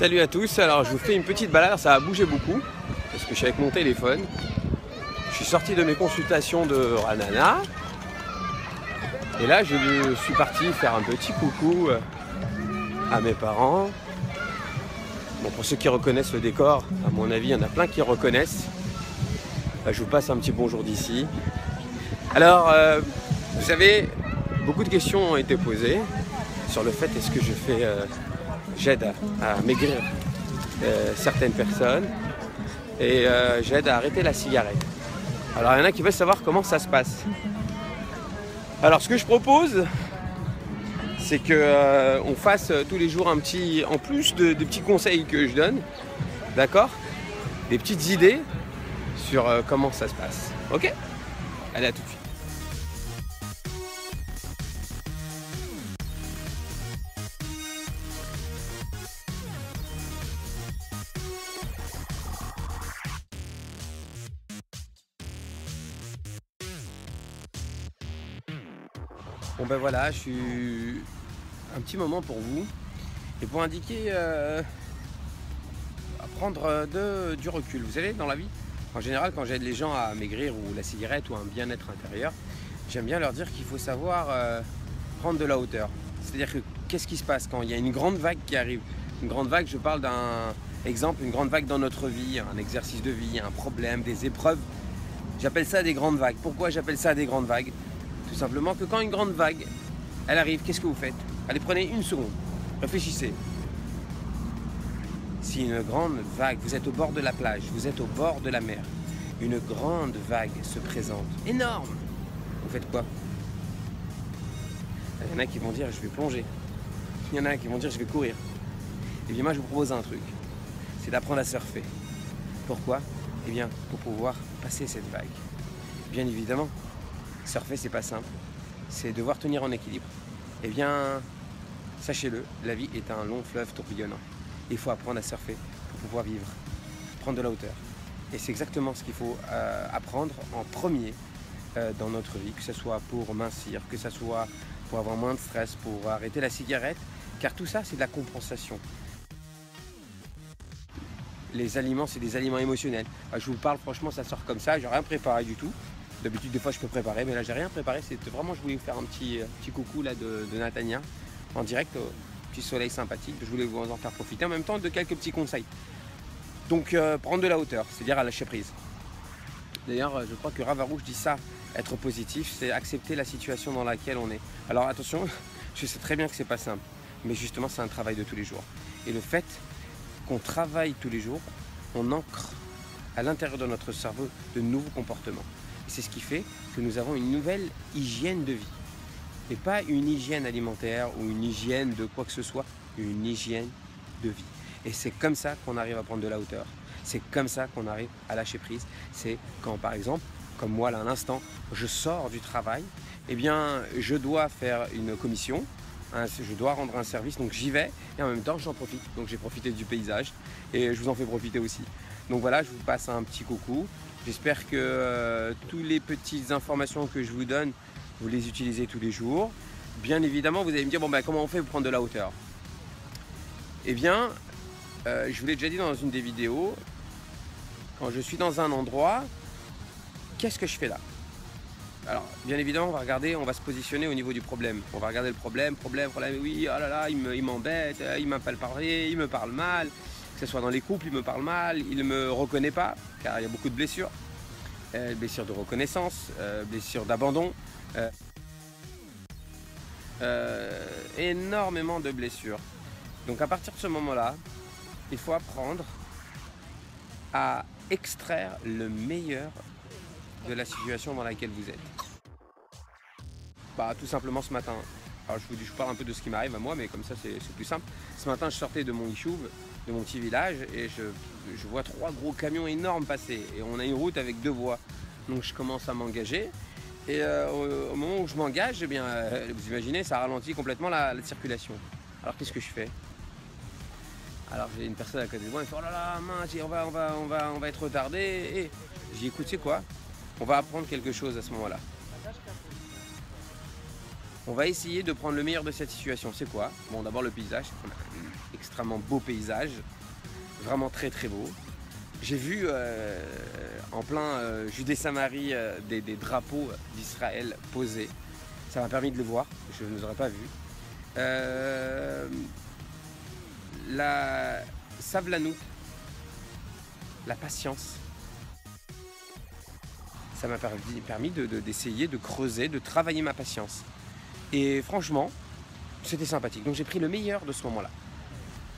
Salut à tous, alors je vous fais une petite balade, ça a bougé beaucoup parce que je suis avec mon téléphone. Je suis sorti de mes consultations de Ranana et là je suis parti faire un petit coucou à mes parents. Bon, pour ceux qui reconnaissent le décor, à mon avis il y en a plein qui reconnaissent. Je vous passe un petit bonjour d'ici. Alors vous savez, beaucoup de questions ont été posées sur le fait est-ce que j'aide à maigrir certaines personnes et j'aide à arrêter la cigarette. Alors il y en a qui veulent savoir comment ça se passe. Alors ce que je propose, c'est qu'on fasse tous les jours un petit, en plus de petits conseils que je donne, d'accord, des petites idées sur comment ça se passe. Ok? Allez, à tout de suite. Bon ben voilà, je suis un petit moment pour vous et pour indiquer à prendre du recul. Vous savez, dans la vie, en général, quand j'aide les gens à maigrir ou la cigarette ou un bien-être intérieur, j'aime bien leur dire qu'il faut savoir prendre de la hauteur. C'est-à-dire que qu'est-ce qui se passe quand il y a une grande vague qui arrive? Une grande vague, je parle d'un exemple, une grande vague dans notre vie, un exercice de vie, un problème, des épreuves. J'appelle ça des grandes vagues. Pourquoi j'appelle ça des grandes vagues? Tout simplement que quand une grande vague, elle arrive, qu'est-ce que vous faites? Allez, prenez une seconde, réfléchissez. Si une grande vague, vous êtes au bord de la plage, vous êtes au bord de la mer, une grande vague se présente, énorme, vous faites quoi? Il y en a qui vont dire je vais plonger, il y en a qui vont dire je vais courir. Et bien moi je vous propose un truc, c'est d'apprendre à surfer. Pourquoi? Eh bien pour pouvoir passer cette vague. Bien évidemment, surfer c'est pas simple, c'est devoir tenir en équilibre. Eh bien, sachez-le, la vie est un long fleuve tourbillonnant. Il faut apprendre à surfer pour pouvoir vivre, prendre de la hauteur. Et c'est exactement ce qu'il faut apprendre en premier dans notre vie, que ce soit pour mincir, que ce soit pour avoir moins de stress, pour arrêter la cigarette, car tout ça c'est de la compensation. Les aliments, c'est des aliments émotionnels. Je vous parle franchement, ça sort comme ça, j'ai rien préparé du tout. D'habitude, des fois, je peux préparer, mais là, j'ai rien préparé. C'était vraiment, je voulais vous faire un petit coucou là de Natania en direct, petit soleil sympathique. Je voulais vous en faire profiter en même temps de quelques petits conseils. Donc, prendre de la hauteur, c'est-à-dire à lâcher prise. D'ailleurs, je crois que Ravarouche dit ça, être positif, c'est accepter la situation dans laquelle on est. Alors, attention, je sais très bien que c'est pas simple, mais justement, c'est un travail de tous les jours. Et le fait qu'on travaille tous les jours, on ancre à l'intérieur de notre cerveau de nouveaux comportements. C'est ce qui fait que nous avons une nouvelle hygiène de vie. Et pas une hygiène alimentaire ou une hygiène de quoi que ce soit, une hygiène de vie. Et c'est comme ça qu'on arrive à prendre de la hauteur. C'est comme ça qu'on arrive à lâcher prise. C'est quand, par exemple, comme moi là à l'instant, je sors du travail, eh bien, je dois faire une commission, je dois rendre un service, donc j'y vais et en même temps j'en profite. Donc j'ai profité du paysage et je vous en fais profiter aussi. Donc voilà, je vous passe un petit coucou. J'espère que toutes les petites informations que je vous donne, vous les utilisez tous les jours. Bien évidemment, vous allez me dire, bon ben comment on fait pour prendre de la hauteur? Eh bien, je vous l'ai déjà dit dans une des vidéos, quand je suis dans un endroit, qu'est-ce que je fais là? Alors, bien évidemment, on va regarder, on va se positionner au niveau du problème. On va regarder le problème, oui, oh là là, il m'embête, il m'a pas parlé, il me parle mal. Que ce soit dans les couples, il me parle mal, il ne me reconnaît pas, car il y a beaucoup de blessures. Blessures de reconnaissance, blessures d'abandon. Énormément de blessures. Donc à partir de ce moment-là, il faut apprendre à extraire le meilleur de la situation dans laquelle vous êtes. Tout simplement ce matin, alors je parle un peu de ce qui m'arrive à moi, mais comme ça c'est plus simple. Ce matin, je sortais de mon Yishuv, de mon petit village, et je vois 3 gros camions énormes passer. Et on a une route avec 2 voies. Donc je commence à m'engager. Et au moment où je m'engage, eh bien, vous imaginez, ça ralentit complètement la circulation. Alors qu'est-ce que je fais? Alors j'ai une personne à côté de moi, elle me fait oh là là, mince, on va être retardé. Et j'ai dit écoute, c'est quoi? On va apprendre quelque chose à ce moment-là. On va essayer de prendre le meilleur de cette situation. C'est quoi? Bon, d'abord le paysage. On a extrêmement beau paysage, vraiment très très beau. J'ai vu en plein Judée-Samarie des drapeaux d'Israël posés. Ça m'a permis de le voir, je ne les aurais pas vus. La savlanou, la patience. Ça m'a permis d'essayer de creuser, de travailler ma patience. Et franchement, c'était sympathique. Donc j'ai pris le meilleur de ce moment-là.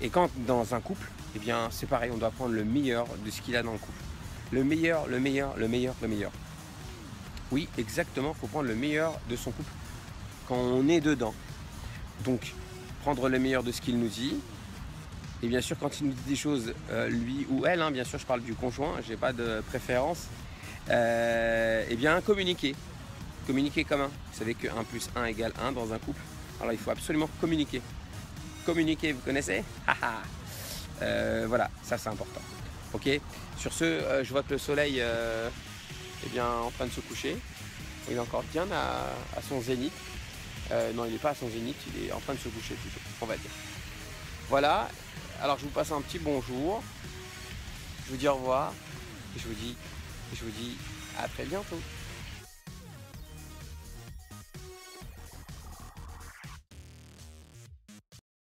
Et quand dans un couple, eh bien c'est pareil, on doit prendre le meilleur de ce qu'il a dans le couple. Le meilleur, le meilleur, le meilleur, le meilleur. Oui, exactement, il faut prendre le meilleur de son couple quand on est dedans. Donc, prendre le meilleur de ce qu'il nous dit. Et bien sûr, quand il nous dit des choses, lui ou elle, hein, bien sûr, je parle du conjoint, j'ai pas de préférence, eh bien, communiquer. Communiquer comme un. Vous savez que 1 + 1 = 1 dans un couple. Alors, il faut absolument communiquer. Communiquer, vous connaissez? Voilà, ça c'est important. Ok. Sur ce, je vois que le soleil est bien en train de se coucher. Il est encore bien à son zénith. Non, il n'est pas à son zénith, il est en train de se coucher plutôt, on va dire. Voilà, alors je vous passe un petit bonjour. Je vous dis au revoir. Et je vous dis à très bientôt.